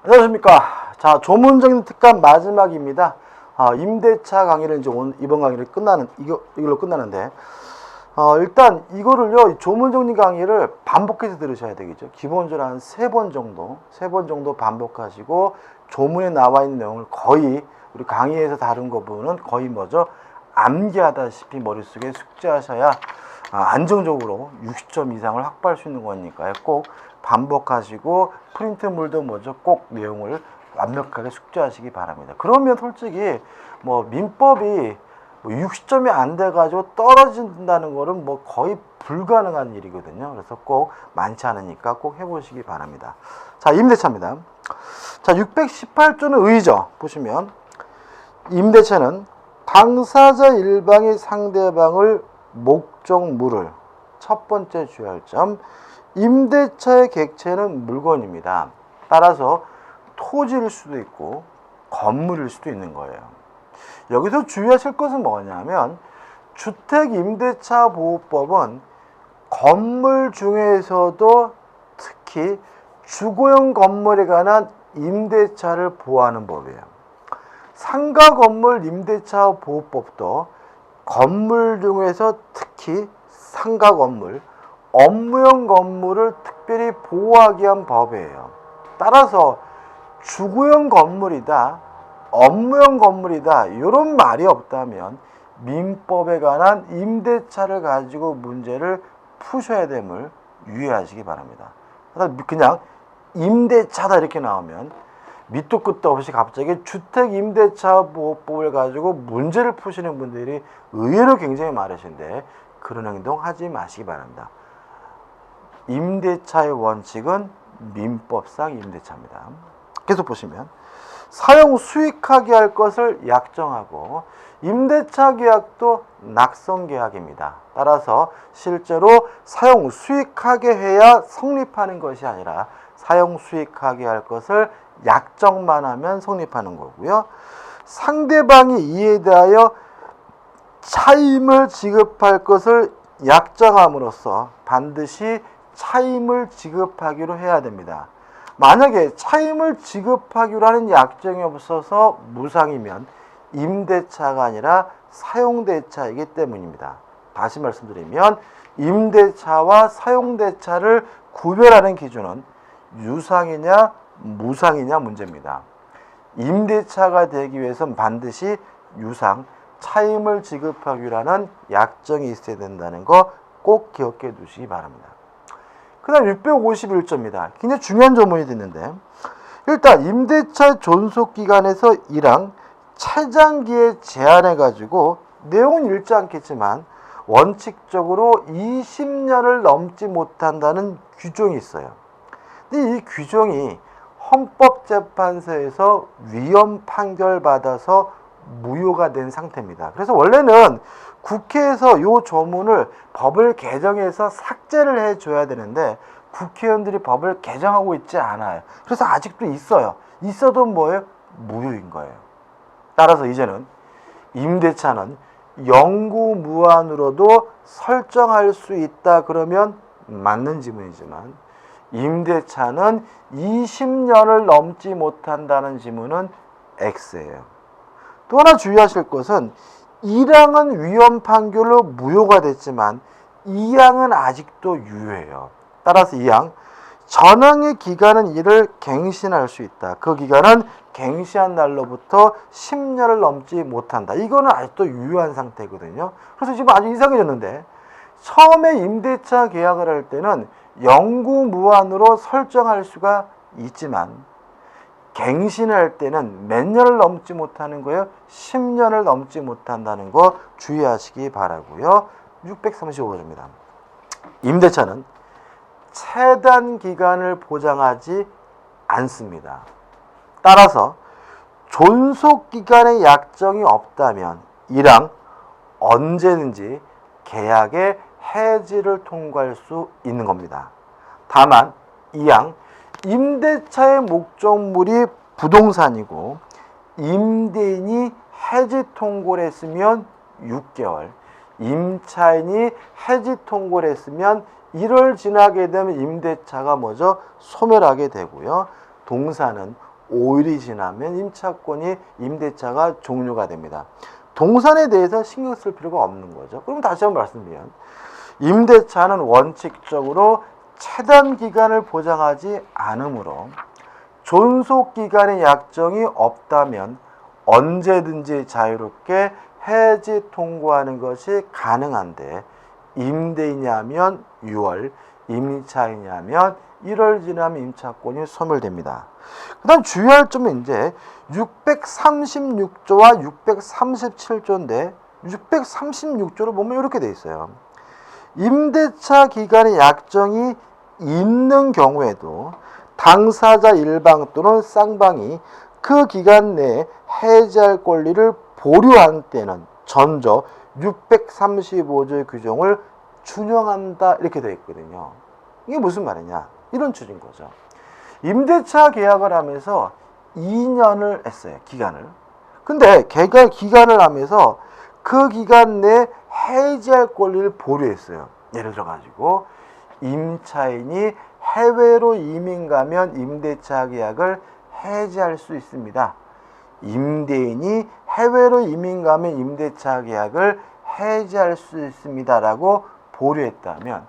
안녕하십니까. 자, 조문적인 특강 마지막입니다. 임대차 강의를 이제 이번 강의를 이걸로 끝나는데, 일단 이거를요, 조문적인 강의를 반복해서 들으셔야 되겠죠. 기본적으로 한 3번 정도 반복하시고, 조문에 나와 있는 내용을 거의, 우리 강의에서 다룬 거 부분은 거의 뭐죠? 암기하다시피 머릿속에 숙지하셔야 안정적으로 60점 이상을 확보할 수 있는 거니까요. 꼭 반복하시고 프린트물도 뭐죠? 꼭 내용을 완벽하게 숙지하시기 바랍니다. 그러면 솔직히 뭐 민법이 60점이 안 돼가지고 떨어진다는 거는 뭐 거의 불가능한 일이거든요. 그래서 꼭 많지 않으니까 꼭 해보시기 바랍니다. 자, 임대차입니다. 자, 618조는 의의죠. 보시면 임대차는 당사자 일방이 상대방을 목적물을, 첫 번째 주의할 점, 임대차의 객체는 물건입니다. 따라서 토지일 수도 있고 건물일 수도 있는 거예요. 여기서 주의하실 것은 뭐냐면 주택임대차보호법은 건물 중에서도 특히 주거용 건물에 관한 임대차를 보호하는 법이에요. 상가건물 임대차보호법도 건물 중에서 특히 상가건물, 업무용 건물을 특별히 보호하기 위한 법이에요. 따라서 주거용 건물이다, 업무용 건물이다 이런 말이 없다면 민법에 관한 임대차를 가지고 문제를 푸셔야 됨을 유의하시기 바랍니다. 그냥 임대차다 이렇게 나오면 밑도 끝도 없이 갑자기 주택임대차보호법을 가지고 문제를 푸시는 분들이 의외로 굉장히 많으신데 그런 행동 하지 마시기 바랍니다. 임대차의 원칙은 민법상 임대차입니다. 계속 보시면 사용 수익하게 할 것을 약정하고 임대차 계약도 낙성 계약입니다. 따라서 실제로 사용 수익하게 해야 성립하는 것이 아니라 사용 수익하게 할 것을 약정만 하면 성립하는 거고요. 상대방이 이에 대하여 차임을 지급할 것을 약정함으로써 반드시 차임을 지급하기로 해야 됩니다. 만약에 차임을 지급하기로 하는 약정이 없어서 무상이면 임대차가 아니라 사용대차이기 때문입니다. 다시 말씀드리면 임대차와 사용대차를 구별하는 기준은 유상이냐 무상이냐 문제입니다. 임대차가 되기 위해서는 반드시 유상, 차임을 지급하기로 하는 약정이 있어야 된다는 거 꼭 기억해 두시기 바랍니다. 그 다음 651조입니다. 굉장히 중요한 조문이 있는데 일단 임대차 존속기간에서 1항 차장기에 제한해가지고 내용은 읽지 않겠지만 원칙적으로 20년을 넘지 못한다는 규정이 있어요. 근데 이 규정이 헌법재판소에서 위헌 판결 받아서 무효가 된 상태입니다. 그래서 원래는 국회에서 이 조문을 법을 개정해서 삭제를 해줘야 되는데 국회의원들이 법을 개정하고 있지 않아요. 그래서 아직도 있어요. 있어도 뭐예요? 무효인 거예요. 따라서 이제는 임대차는 영구무한으로도 설정할 수 있다 그러면 맞는 지문이지만 임대차는 20년을 넘지 못한다는 지문은 X예요. 또 하나 주의하실 것은 1항은 위헌 판결로 무효가 됐지만 2항은 아직도 유효해요. 따라서 2항 전항의 기간은 이를 갱신할 수 있다. 그 기간은 갱시한 날로부터 10년을 넘지 못한다. 이거는 아직도 유효한 상태거든요. 그래서 지금 아주 이상해졌는데 처음에 임대차 계약을 할 때는 영구무한으로 설정할 수가 있지만 갱신할 때는 몇 년을 넘지 못하는 거예요? 10년을 넘지 못한다는 거 주의하시기 바라고요. 635조입니다. 임대차는 체단 기간을 보장하지 않습니다. 따라서 존속 기간의 약정이 없다면 1항 언제든지 계약의 해지를 통과할 수 있는 겁니다. 다만 2항 임대차의 목적물이 부동산이고 임대인이 해지 통고를 했으면 6개월, 임차인이 해지 통고를 했으면 1월 지나게 되면 임대차가 뭐죠? 소멸하게 되고요. 동사는 5일이 지나면 임차권이 임대차가 종료가 됩니다. 동산에 대해서 신경 쓸 필요가 없는 거죠. 그럼 다시 한번 말씀드리면 임대차는 원칙적으로 체단 기간을 보장하지 않으므로 존속 기간의 약정이 없다면 언제든지 자유롭게 해지 통고하는 것이 가능한데 임대이냐면 6월, 임차이냐면 1월 지나면 임차권이 소멸됩니다. 그 다음 주의할 점은 이제 636조와 637조인데 636조를 보면 이렇게 돼 있어요. 임대차 기간의 약정이 있는 경우에도 당사자 일방 또는 쌍방이 그 기간 내에 해지할 권리를 보류한 때는 전저 635조의 규정을 준용한다 이렇게 되어 있거든요. 이게 무슨 말이냐? 이런 취지인 거죠. 임대차 계약을 하면서 2년을 했어요. 기간을. 근데 기간을 하면서 그 기간 내에 해지할 권리를 보류했어요. 예를 들어 가지고 임차인이 해외로 이민 가면 임대차 계약을 해지할 수 있습니다. 임대인이 해외로 이민 가면 임대차 계약을 해지할 수 있습니다라고 보류했다면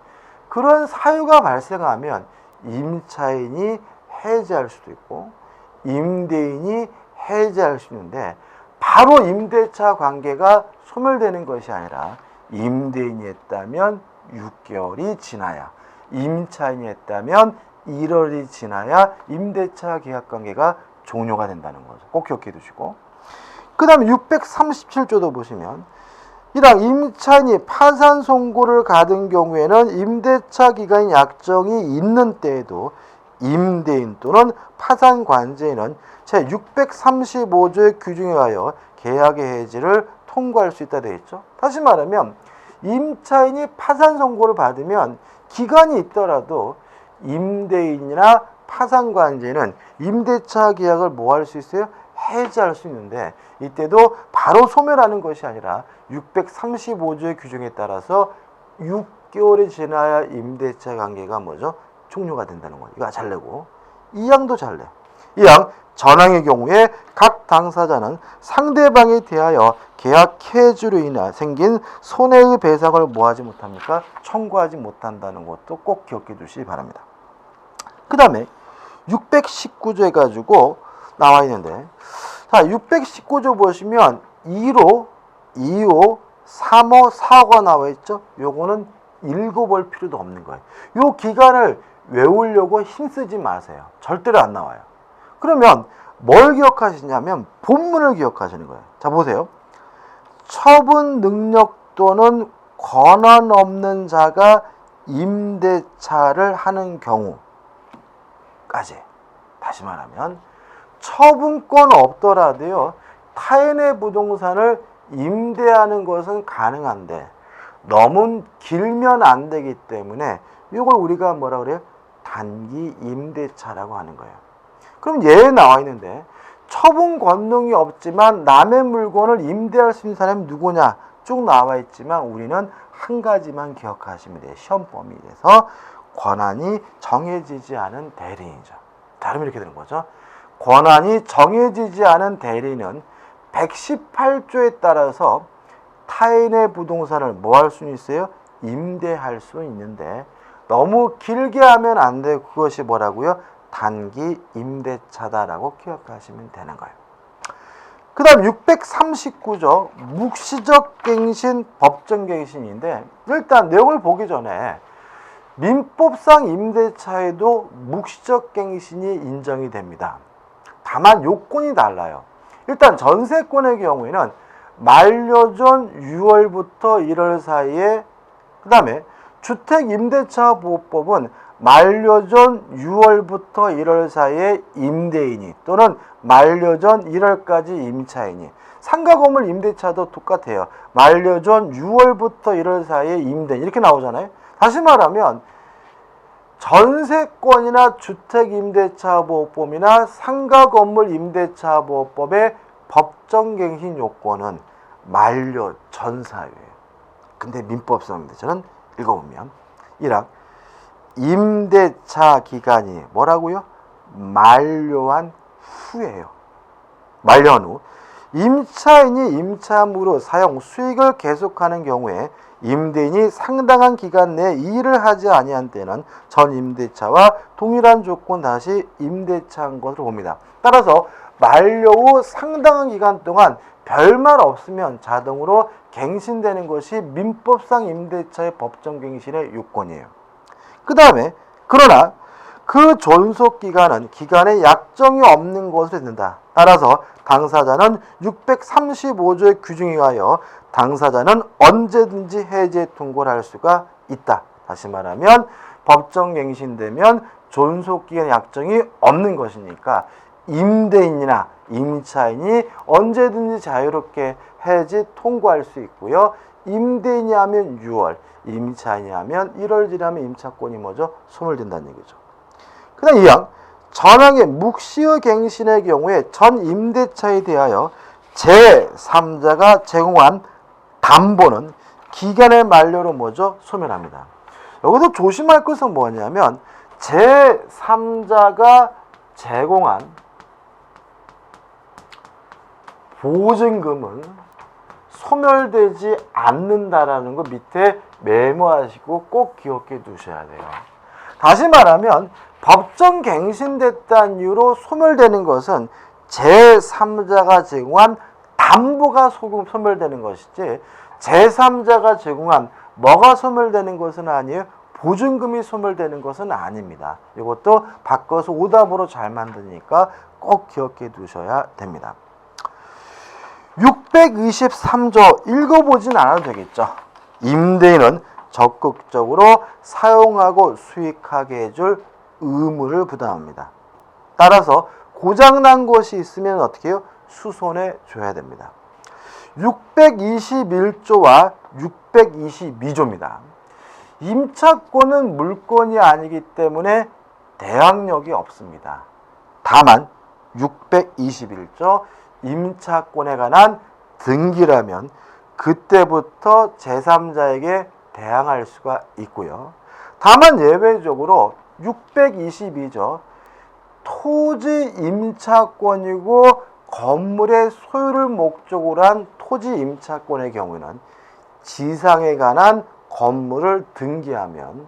그런 사유가 발생하면 임차인이 해지할 수도 있고 임대인이 해지할 수 있는데 바로 임대차 관계가 소멸되는 것이 아니라 임대인이 했다면 6개월이 지나야 임차인이 했다면 1월이 지나야 임대차 계약 관계가 종료가 된다는 거죠. 꼭 기억해 두시고 그 다음에 637조도 보시면 이랑 임차인이 파산 선고를 받은 경우에는 임대차 기간 약정이 있는 때에도 임대인 또는 파산 관제인은 제 635조의 규정에 의하여 계약의 해지를 통고할 수 있다 되어 있죠. 다시 말하면 임차인이 파산 선고를 받으면 기간이 있더라도 임대인이나 파산 관제인은 임대차 계약을 뭐 할 수 있어요? 해지할 수 있는데 이때도 바로 소멸하는 것이 아니라 635조의 규정에 따라서 6개월이 지나야 임대차 관계가 뭐죠? 종료가 된다는 거예요. 이거 잘 내고 이 양도 잘 내. 이 양 전항의 경우에 각 당사자는 상대방에 대하여 계약 해지로 인해 생긴 손해의 배상을 뭐하지 못합니까? 청구하지 못한다는 것도 꼭 기억해 두시기 바랍니다. 그 다음에 619조 해가지고 나와 있는데 자 619조 보시면 1호, 2호, 3호, 4호가 나와 있죠. 요거는 읽어볼 필요도 없는 거예요. 요 기간을 외우려고 힘쓰지 마세요. 절대로 안 나와요. 그러면 뭘 기억하시냐면 본문을 기억하시는 거예요. 자 보세요. 처분 능력 또는 권한 없는 자가 임대차를 하는 경우까지 다시 말하면 처분권 없더라도요 타인의 부동산을 임대하는 것은 가능한데 너무 길면 안 되기 때문에 이걸 우리가 뭐라 그래요? 단기 임대차라고 하는 거예요. 그럼 예에 나와 있는데 처분 권능이 없지만 남의 물건을 임대할 수 있는 사람이 누구냐 쭉 나와 있지만 우리는 한 가지만 기억하시면 돼요. 시험 범위에서 권한이 정해지지 않은 대리인이죠. 다름 이렇게 되는 거죠. 권한이 정해지지 않은 대리는 118조에 따라서 타인의 부동산을 뭐 할 수 있어요? 임대할 수 있는데 너무 길게 하면 안 돼. 그것이 뭐라고요? 단기 임대차다라고 기억하시면 되는 거예요. 그 다음 639조 묵시적 갱신, 법정 갱신인데 일단 내용을 보기 전에 민법상 임대차에도 묵시적 갱신이 인정이 됩니다. 다만 요건이 달라요. 일단 전세권의 경우에는 만료전 6월부터 1월 사이에 그 다음에 주택임대차보호법은 만료전 6월부터 1월 사이에 임대인이 또는 만료전 1월까지 임차인이 상가 건물 임대차도 똑같아요. 만료전 6월부터 1월 사이에 임대인 이렇게 나오잖아요. 다시 말하면 전세권이나 주택임대차보호법이나 상가건물 임대차보호법의 법정갱신 요건은 만료 전사유예요. 근데 민법상 임대차는 읽어보면 1학 임대차 기간이 뭐라고요? 만료한 후에요. 만료한 후 임차인이 임차물로 사용 수익을 계속하는 경우에 임대인이 상당한 기간 내에 일을 하지 아니한 때는 전 임대차와 동일한 조건 다시 임대차한 것을 봅니다. 따라서 만료 후 상당한 기간 동안 별말 없으면 자동으로 갱신되는 것이 민법상 임대차의 법정 갱신의 요건이에요. 그 다음에 그러나 그 존속기간은 기간에 약정이 없는 것으로 된다. 따라서 당사자는 635조의 규정에 의하여 당사자는 언제든지 해제 통고를 할 수가 있다. 다시 말하면 법정갱신되면 존속기간 약정이 없는 것이니까 임대인이나 임차인이 언제든지 자유롭게 해지 통고할 수 있고요. 임대인이 하면 6월, 임차인이 하면 1월 지나면 임차권이 뭐죠? 소멸된다는 얘기죠. 그 다음 2항 전항의 묵시의 갱신의 경우에 전 임대차에 대하여 제3자가 제공한 담보는 기간의 만료로 뭐죠? 소멸합니다. 여기서 조심할 것은 뭐냐면 제3자가 제공한 보증금은 소멸되지 않는다라는 거 밑에 메모하시고 꼭 기억해 두셔야 돼요. 다시 말하면 법정 갱신됐다는 이유로 소멸되는 것은 제3자가 제공한 담보가 소멸되는 것이지 제3자가 제공한 뭐가 소멸되는 것은 아니에요. 보증금이 소멸되는 것은 아닙니다. 이것도 바꿔서 오답으로 잘 만드니까 꼭 기억해 두셔야 됩니다. 623조 읽어보진 않아도 되겠죠. 임대인은 적극적으로 사용하고 수익하게 해줄 의무를 부담합니다. 따라서 고장난 것이 있으면 어떻게 해요? 수선해 줘야 됩니다. 621조와 622조입니다. 임차권은 물권이 아니기 때문에 대항력이 없습니다. 다만 621조 임차권에 관한 등기라면 그때부터 제3자에게 대항할 수가 있고요. 다만 예외적으로 622조 토지 임차권이고 건물의 소유를 목적으로 한 토지 임차권의 경우는 지상에 관한 건물을 등기하면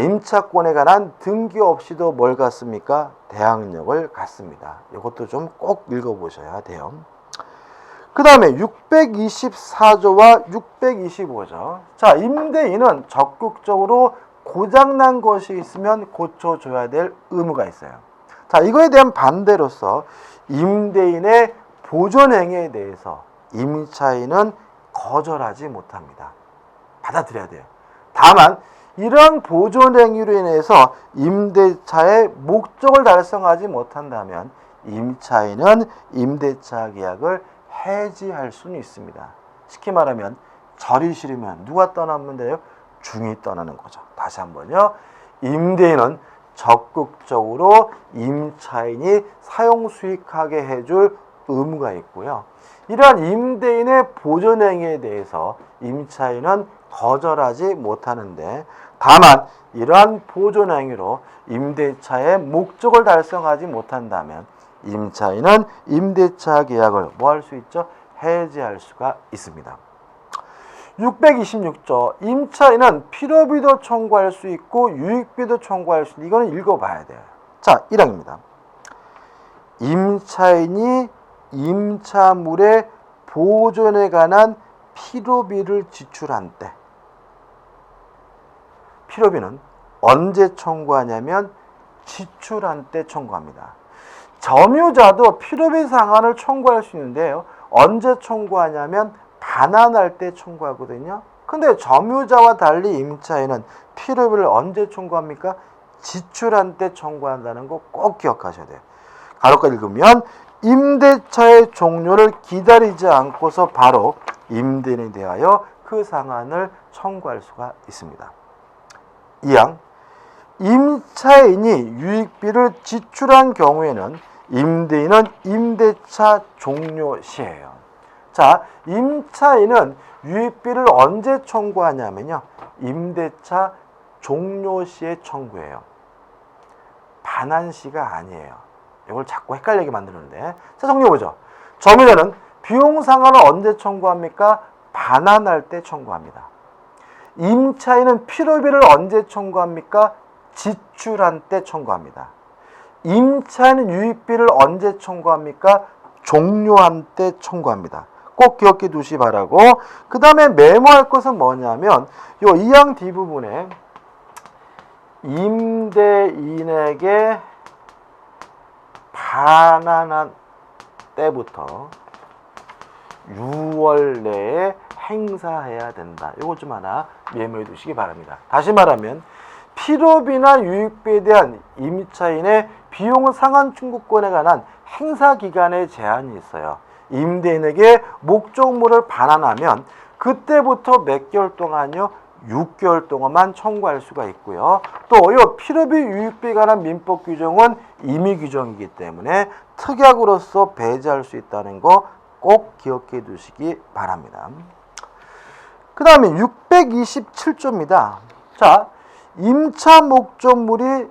임차권에 관한 등기 없이도 뭘 갖습니까? 대항력을 갖습니다. 이것도 좀 꼭 읽어보셔야 돼요. 그 다음에 624조와 625조. 자, 임대인은 적극적으로 고장난 것이 있으면 고쳐줘야 될 의무가 있어요. 자, 이거에 대한 반대로서 임대인의 보존행위에 대해서 임차인은 거절하지 못합니다. 받아들여야 돼요. 다만 이러한 보존행위로 인해서 임대차의 목적을 달성하지 못한다면 임차인은 임대차 계약을 해지할 수는 있습니다. 쉽게 말하면 절이 싫으면 누가 떠나면 돼요? 중이 떠나는 거죠. 다시 한번요. 임대인은 적극적으로 임차인이 사용 수익하게 해줄 의무가 있고요. 이러한 임대인의 보존행위에 대해서 임차인은 거절하지 못하는데 다만 이러한 보존행위로 임대차의 목적을 달성하지 못한다면 임차인은 임대차 계약을 뭐 할 수 있죠? 해지할 수가 있습니다. 626조 임차인은 필요비도 청구할 수 있고 유익비도 청구할 수 있는 이거는 읽어봐야 돼요. 자, 1항입니다. 임차인이 임차물의 보존에 관한 필요비를 지출한 때 필요비는 언제 청구하냐면 지출한 때 청구합니다. 점유자도 필요비 상환을 청구할 수 있는데요. 언제 청구하냐면 반환할 때 청구하거든요. 근데 점유자와 달리 임차인은 필요비를 언제 청구합니까? 지출한 때 청구한다는 거 꼭 기억하셔야 돼요. 가로까지 읽으면 임대차의 종료를 기다리지 않고서 바로 임대인에 대하여 그 상환을 청구할 수가 있습니다. 2항 임차인이 유익비를 지출한 경우에는 임대인은 임대차 종료 시에요. 자, 임차인은 유익비를 언제 청구하냐면요. 임대차 종료 시에 청구해요. 반환 시가 아니에요. 이걸 자꾸 헷갈리게 만드는데. 자, 정리해보죠. 점유자는 비용 상환을 언제 청구합니까? 반환할 때 청구합니다. 임차인은 필요비를 언제 청구합니까? 지출한 때 청구합니다. 임차인은 유익비를 언제 청구합니까? 종료한 때 청구합니다. 꼭 기억해 두시 바라고. 그 다음에 메모할 것은 뭐냐면 요 2항 D부분에 임대인에게 반환한 때부터 6월 내에 행사해야 된다. 이거 좀 하나 메모해 두시기 바랍니다. 다시 말하면 필요비나 유익비에 대한 임차인의 비용 상환 청구권에 관한 행사 기간의 제한이 있어요. 임대인에게 목적물을 반환하면 그때부터 몇 개월 동안요? 6개월 동안만 청구할 수가 있고요. 또 이 필요비, 유익비에 관한 민법 규정은 임의 규정이기 때문에 특약으로서 배제할 수 있다는 거 꼭 기억해 두시기 바랍니다. 그 다음에 627조입니다. 자, 임차 목적물이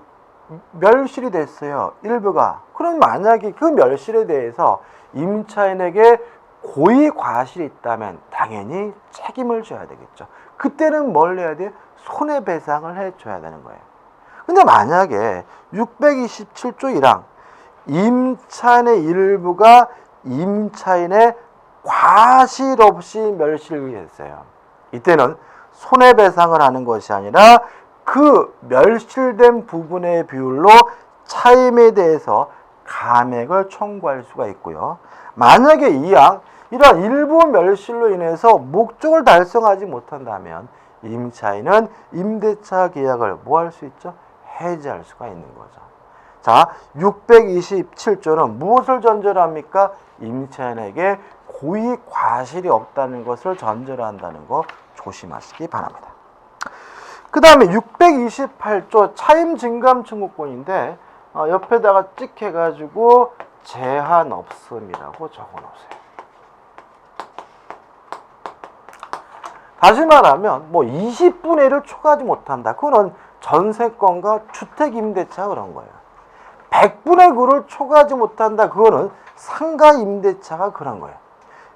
멸실이 됐어요. 일부가. 그럼 만약에 그 멸실에 대해서 임차인에게 고의 과실이 있다면 당연히 책임을 져야 되겠죠. 그때는 뭘 해야 돼요? 손해배상을 해줘야 되는 거예요. 근데 만약에 627조 1항 임차인의 일부가 임차인의 과실 없이 멸실이 됐어요. 이때는 손해배상을 하는 것이 아니라 그 멸실된 부분의 비율로 차임에 대해서 감액을 청구할 수가 있고요. 만약에 이항 이러한 일부 멸실로 인해서 목적을 달성하지 못한다면 임차인은 임대차 계약을 뭐 할 수 있죠? 해지할 수가 있는 거죠. 자, 627조는 무엇을 전제로 합니까? 임차인에게 고의 과실이 없다는 것을 전제로 한다는 거 조심하시기 바랍니다. 그 다음에 628조 차임 증감 청구권인데 옆에다가 찍 해가지고 제한 없음이라고 적어놓으세요. 다시 말하면 뭐 20분의 1을 초과하지 못한다. 그거는 전세권과 주택임대차 그런 거예요. 100분의 9를 초과하지 못한다. 그거는 상가임대차가 그런 거예요.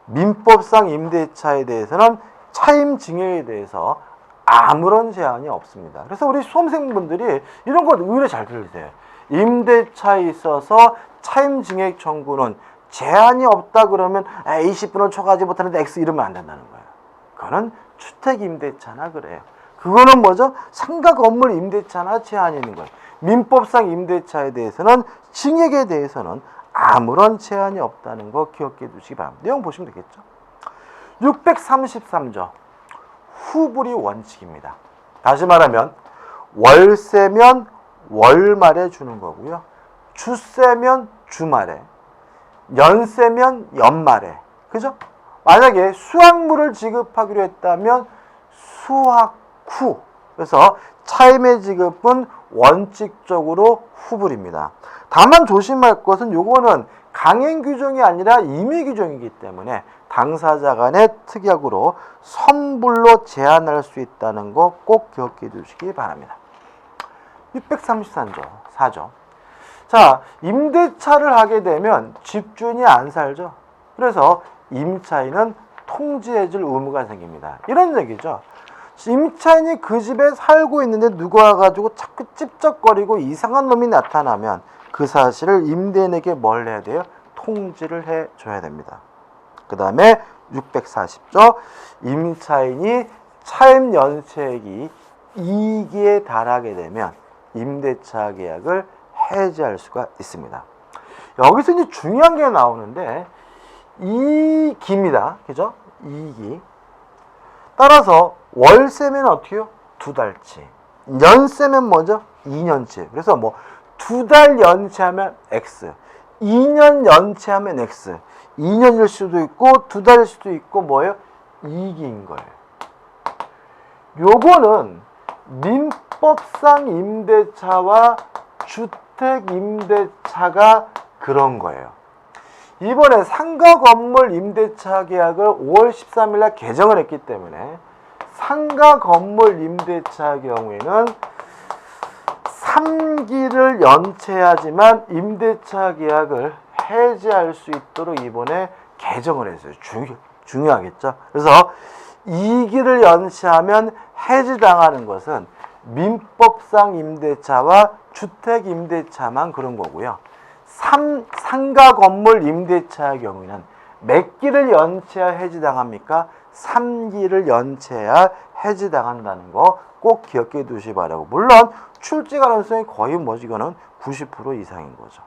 민법상 임대차에 대해서는 차임 증액에 대해서 아무런 제한이 없습니다. 그래서 우리 수험생분들이 이런 거 의외로 잘 들으세요. 임대차에 있어서 차임 증액 청구는 제한이 없다 그러면 20분을 초과하지 못하는데 X 이러면 안 된다는 거예요. 그거는 주택임대차나 그래요. 그거는 뭐죠? 상가 건물 임대차나 제한이 있는 거예요. 민법상 임대차에 대해서는 증액에 대해서는 아무런 제한이 없다는 거 기억해 두시기 바랍니다. 내용 보시면 되겠죠. 633조 후불이 원칙입니다. 다시 말하면 월세면 월말에 주는 거고요. 주세면 주말에, 연세면 연말에. 그죠? 만약에 수확물을 지급하기로 했다면 수확 후. 그래서 차임의 지급은 원칙적으로 후불입니다. 다만 조심할 것은 요거는 강행 규정이 아니라 임의 규정이기 때문에 당사자 간의 특약으로 선불로 제한할 수 있다는 거 꼭 기억해 두시기 바랍니다. 633조 4조. 자, 임대차를 하게 되면 집주인이 안 살죠. 그래서 임차인은 통지해줄 의무가 생깁니다. 이런 얘기죠. 임차인이 그 집에 살고 있는데 누가 와가지고 자꾸 찝쩍거리고 이상한 놈이 나타나면 그 사실을 임대인에게 뭘 해야 돼요? 통지를 해줘야 됩니다. 그 다음에 640조 임차인이 차임 연체액이 2기에 달하게 되면 임대차 계약을 해지할 수가 있습니다. 여기서 이제 중요한 게 나오는데 2기입니다. 그죠? 2기. 따라서 월세면 어떻게 해요? 2달치. 연세면 뭐죠? 2년치. 그래서 뭐 2달 연체하면 X, 2년 연체하면 X. 2년일 수도 있고 2달일 수도 있고 뭐예요? 2기인 거예요. 요거는 민법상 임대차와 주택임대차가 그런 거예요. 이번에 상가 건물 임대차 계약을 5월 13일 날 개정을 했기 때문에 상가 건물 임대차 경우에는 3기를 연체하지만 임대차 계약을 해지할 수 있도록 이번에 개정을 했어요. 중요하겠죠. 그래서 2기를 연체하면 해지당하는 것은 민법상 임대차와 주택 임대차만 그런 거고요. 상가 건물 임대차의 경우에는 몇 기를 연체해야 해지당합니까? 3기를 연체해야 해지당한다는 거 꼭 기억해 두시기 바라고. 물론 출제 가능성이 거의 이거는 90% 이상인 거죠.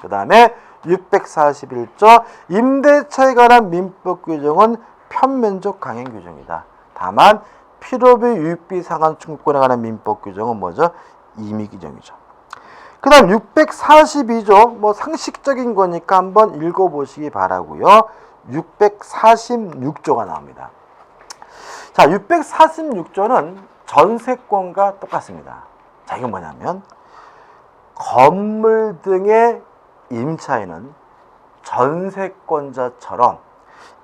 그 다음에 641조 임대차에 관한 민법 규정은 편면적 강행 규정이다. 다만 필요비 유익비 상한 청구권에 관한 민법 규정은 뭐죠? 임의 규정이죠. 그 다음 642조 상식적인 거니까 한번 읽어보시기 바라고요. 646조가 나옵니다. 자, 646조는 전세권과 똑같습니다. 자, 이건 뭐냐면 건물 등의 임차인은 전세권자처럼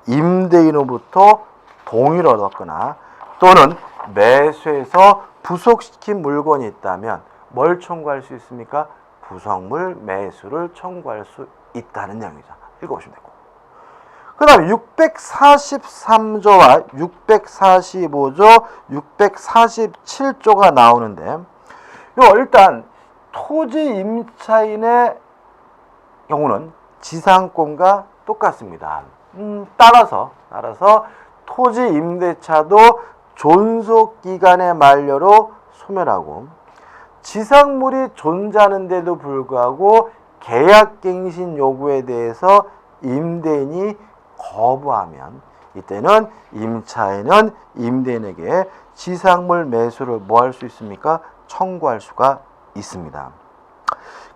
임대인으로부터 동의를 얻었거나 또는 매수해서 부속시킨 물건이 있다면 뭘 청구할 수 있습니까? 부속물 매수를 청구할 수 있다는 내용이죠. 읽어보시면 되고. 그 다음에 643조와 645조, 647조가 나오는데 일단 토지 임차인의 경우는 지상권과 똑같습니다. 따라서 토지 임대차도 존속기간의 만료로 소멸하고 지상물이 존재하는데도 불구하고 계약갱신 요구에 대해서 임대인이 거부하면 이때는 임차인은 임대인에게 지상물 매수를 할 수 있습니까? 청구할 수가 있습니다.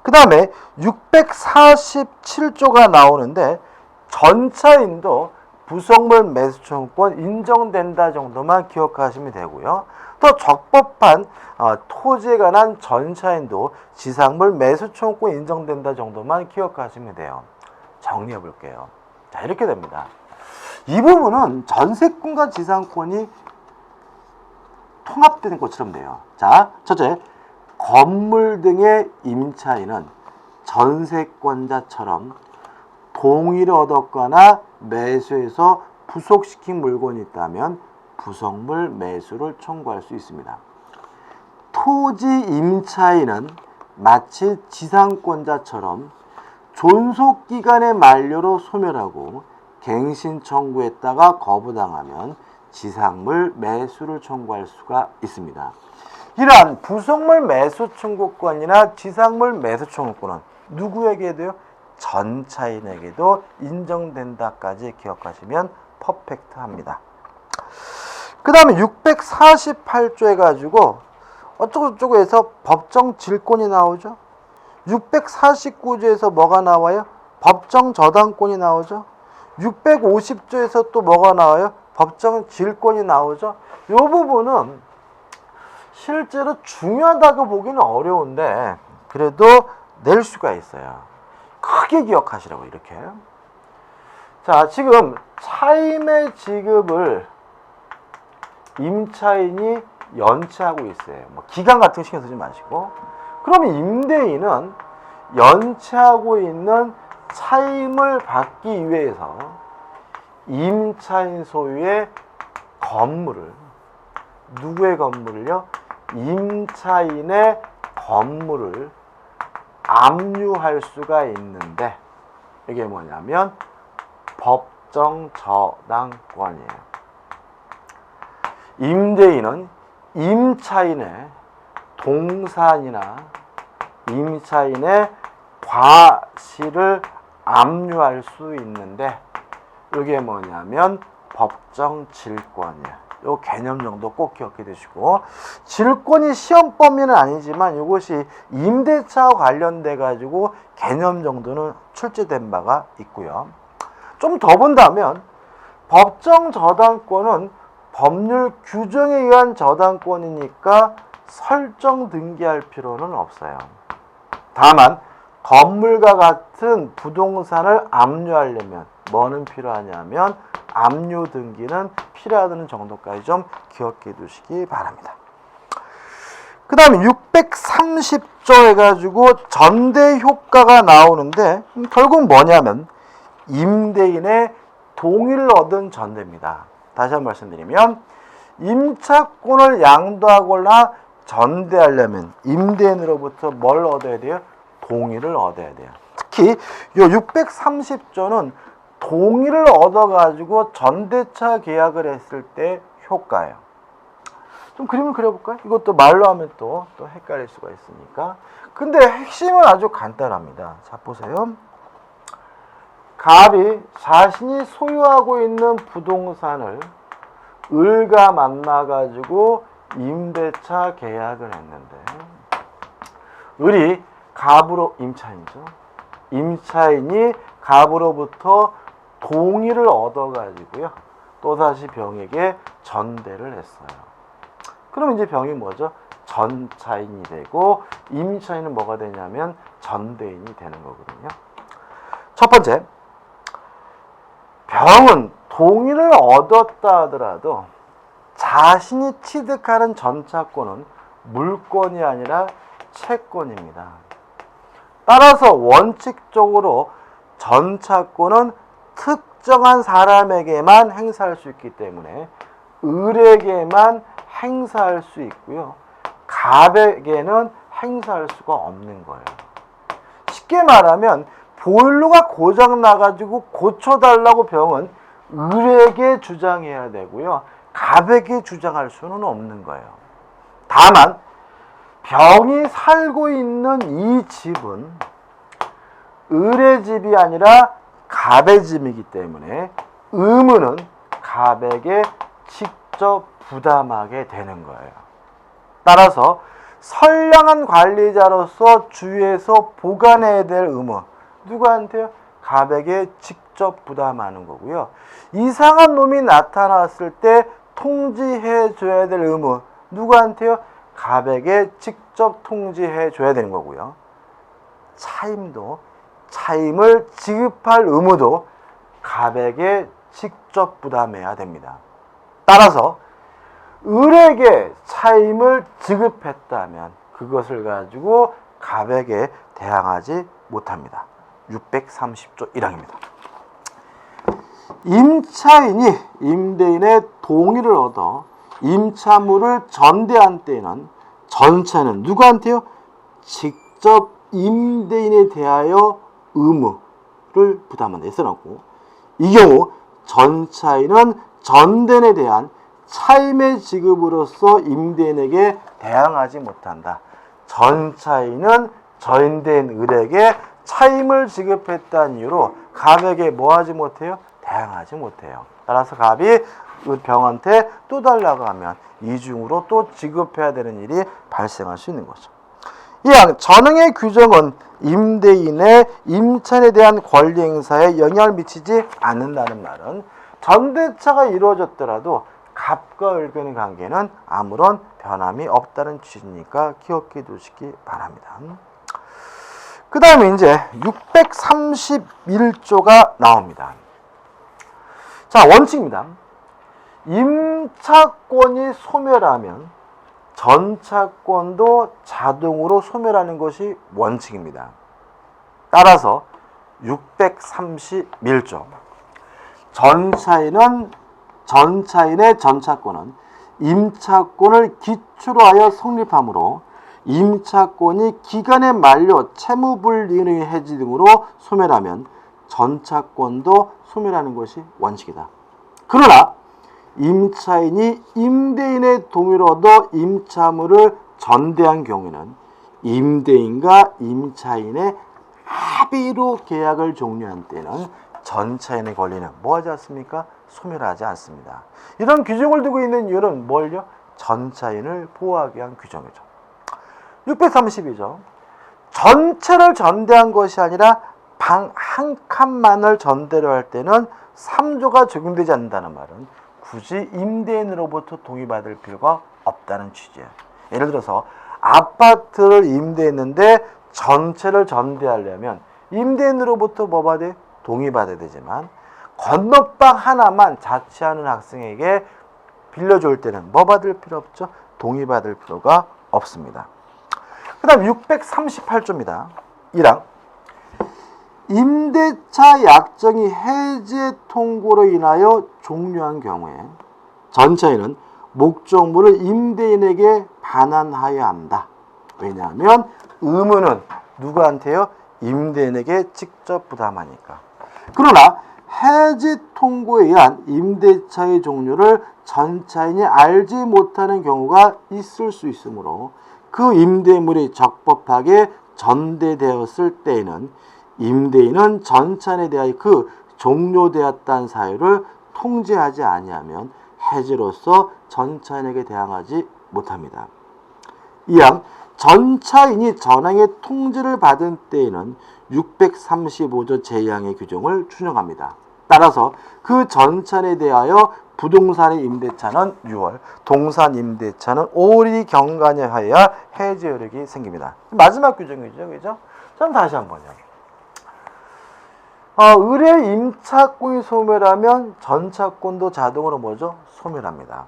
그 다음에 647조가 나오는데 전차인도 부속물 매수 청구권 인정된다 정도만 기억하시면 되고요. 또 적법한 토지에 관한 전차인도 지상물 매수 청구권 인정된다 정도만 기억하시면 돼요. 정리해 볼게요. 자, 이렇게 됩니다. 이 부분은 전세권과 지상권이 통합되는 것처럼 돼요. 자, 첫째, 건물 등의 임차인은 전세권자처럼 동의를 얻었거나 매수해서 부속시킨 물건이 있다면 부속물 매수를 청구할 수 있습니다. 토지 임차인은 마치 지상권자처럼 존속기간의 만료로 소멸하고 갱신 청구했다가 거부당하면 지상물 매수를 청구할 수가 있습니다. 이러한 부속물 매수 청구권이나 지상물 매수 청구권은 누구에게 돼요? 전차인에게도 인정된다까지 기억하시면 퍼펙트합니다. 그 다음에 648조 해가지고 어쩌고저쩌고 해서 법정 질권이 나오죠. 649조에서 뭐가 나와요? 법정 저당권이 나오죠. 650조에서 또 뭐가 나와요? 법정 질권이 나오죠. 이 부분은 실제로 중요하다고 보기는 어려운데 그래도 낼 수가 있어요. 크게 기억하시라고 이렇게. 자, 지금 차임의 지급을 임차인이 연체하고 있어요. 기간 같은 거 신경 쓰지 마시고. 그러면 임대인은 연체하고 있는 차임을 받기 위해서 임차인 소유의 건물을, 누구의 건물을요? 임차인의 건물을 압류할 수가 있는데 이게 뭐냐면 법정 저당권이에요. 임대인은 임차인의 동산이나 임차인의 과실을 압류할 수 있는데 이게 뭐냐면 법정 질권이에요. 요 개념 정도 꼭 기억해 두시고, 질권이 시험 범위는 아니지만 이것이 임대차와 관련돼 가지고 개념 정도는 출제된 바가 있고요. 좀 더 본다면 법정 저당권은 법률 규정에 의한 저당권이니까 설정 등기할 필요는 없어요. 다만 건물과 같은 부동산을 압류하려면 뭐는 필요하냐면 압류 등기는 필요하다는 정도까지 좀 기억해 두시기 바랍니다. 그 다음에 630조 해가지고 전대 효과가 나오는데 결국 뭐냐면 임대인의 동의를 얻은 전대입니다. 다시 한번 말씀드리면 임차권을 양도하거나 전대하려면 임대인으로부터 뭘 얻어야 돼요? 동의를 얻어야 돼요. 특히 이 630조는 동의를 얻어가지고 전대차 계약을 했을 때 효과예요. 좀 그림을 그려볼까요? 이것도 말로 하면 또 헷갈릴 수가 있으니까. 근데 핵심은 아주 간단합니다. 자, 보세요. 갑이 자신이 소유하고 있는 부동산을 을과 만나가지고 임대차 계약을 했는데, 을이 갑으로, 임차인이죠. 임차인이 갑으로부터 동의를 얻어가지고요. 또다시 병에게 전대를 했어요. 그럼 이제 병이 뭐죠? 전차인이 되고 임차인은 뭐가 되냐면 전대인이 되는 거거든요. 첫 번째, 병은 동의를 얻었다 하더라도 자신이 취득하는 전차권은 물권이 아니라 채권입니다. 따라서 원칙적으로 전차권은 특정한 사람에게만 행사할 수 있기 때문에 을에게만 행사할 수 있고요. 갑에게는 행사할 수가 없는 거예요. 쉽게 말하면 보일러가 고장 나가지고 고쳐달라고 병은 을에게 주장해야 되고요. 갑에게 주장할 수는 없는 거예요. 다만 병이 살고 있는 이 집은 을의 집이 아니라 갑의 집이기 때문에 의무는 갑에게 직접 부담하게 되는 거예요. 따라서 선량한 관리자로서 주위에서 보관해야 될 의무, 누구한테요? 갑에게 직접 부담하는 거고요. 이상한 놈이 나타났을 때 통지해 줘야 될 의무, 누구한테요? 갑에게 직접 통지해 줘야 되는 거고요. 차임을 지급할 의무도 갑에게 직접 부담해야 됩니다. 따라서 을에게 차임을 지급했다면 그것을 가지고 갑에게 대항하지 못합니다. 630조 1항입니다. 임차인이 임대인의 동의를 얻어 임차물을 전대한 때에는 전차는 누구한테요? 직접 임대인에 대하여 의무를 부담한다 써놓고, 이 경우 전차인은 전대인에 대한 차임의 지급으로서 임대인에게 대항하지 못한다. 전차인은 전대인 을에게 차임을 지급했다는 이유로 갑에게 뭐하지 못해요? 대항하지 못해요. 따라서 갑이 병한테 또 달라고 하면 이중으로 또 지급해야 되는 일이 발생할 수 있는 거죠. 이항 전응의 규정은 임대인의 임차인에 대한 권리 행사에 영향을 미치지 않는다는 말은 전대차가 이루어졌더라도 갑과 을 간의 관계는 아무런 변함이 없다는 취지니까 기억해 두시기 바랍니다. 그 다음에 이제 631조가 나옵니다. 자, 원칙입니다. 임차권이 소멸하면 전차권도 자동으로 소멸하는 것이 원칙입니다. 따라서 631조 전차인의 전차권은 임차권을 기초로 하여 성립하므로 임차권이 기간의 만료, 채무불이행의 해지 등으로 소멸하면 전차권도 소멸하는 것이 원칙이다. 그러나 임차인이 임대인의 동의를 얻어 임차물을 전대한 경우에는 임대인과 임차인의 합의로 계약을 종료한 때는 전차인의 권리는 뭐하지 않습니까? 소멸하지 않습니다. 이런 규정을 두고 있는 이유는 뭘요? 전차인을 보호하기 위한 규정이죠. 632조 전체를 전대한 것이 아니라 방 한 칸만을 전대로 할 때는 3조가 적용되지 않는다는 말은 굳이 임대인으로부터 동의받을 필요가 없다는 취지예요. 예를 들어서 아파트를 임대했는데 전체를 전대하려면 임대인으로부터 뭐 받아야 돼? 동의받아야 되지만 건너방 하나만 자취하는 학생에게 빌려줄 때는 뭐 받을 필요 없죠? 동의받을 필요가 없습니다. 그 다음 638조입니다. 1항 임대차 약정이 해제 통고로 인하여 종료한 경우에 전차인은 목적물을 임대인에게 반환하여야 한다. 왜냐하면 의무는 누구한테요? 임대인에게 직접 부담하니까. 그러나 해지 통고에 의한 임대차의 종료를 전차인이 알지 못하는 경우가 있을 수 있으므로 그 임대물이 적법하게 전대되었을 때에는 임대인은 전차인에 대하여 그 종료되었다는 사유를 통지하지 아니하면 해지로서 전차인에게 대항하지 못합니다. 이항 전차인이 전항의 통지를 받은 때에는 635조 제2항의 규정을 준용합니다. 따라서 그 전차인에 대하여 부동산의 임대차는 6월, 동산 임대차는 5월이 경과에 하여야 해지 효력이 생깁니다. 마지막 규정이죠, 그죠? 그럼 다시 한번요. 의뢰 임차권이 소멸하면 전차권도 자동으로 뭐죠? 소멸합니다.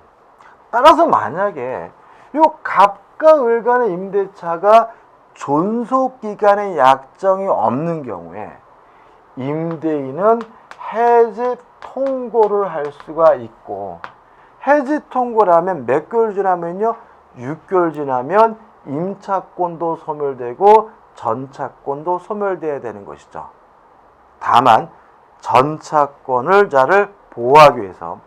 따라서 만약에 요 갑과 을 간의 임대차가 존속기간의 약정이 없는 경우에 임대인은 해지 통고를 할 수가 있고, 해지 통고라면 몇 개월 지나면요? 6개월 지나면 임차권도 소멸되고 전차권도 소멸돼야 되는 것이죠. 다만 전차권을 자를 보호하기 위해서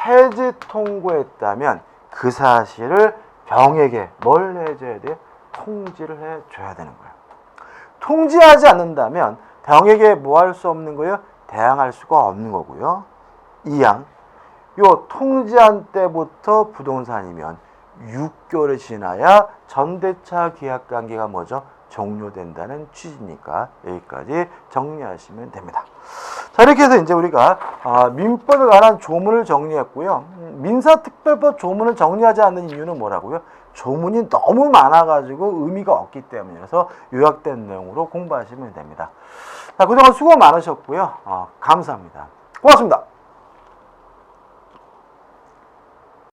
해지 통고했다면 그 사실을 병에게 뭘 해줘야 돼요? 통지를 해줘야 되는 거예요. 통지하지 않는다면 병에게 뭐 할 수 없는 거예요? 대항할 수가 없는 거고요. 2항 요 통지한 때부터 부동산이면 6개월이 지나야 전대차 계약관계가 뭐죠? 종료된다는 취지니까 여기까지 정리하시면 됩니다. 자, 이렇게 해서 이제 우리가 민법에 관한 조문을 정리했고요. 민사특별법 조문을 정리하지 않는 이유는 뭐라고요? 조문이 너무 많아가지고 의미가 없기 때문이라서 요약된 내용으로 공부하시면 됩니다. 자, 그동안 수고 많으셨고요. 감사합니다. 고맙습니다.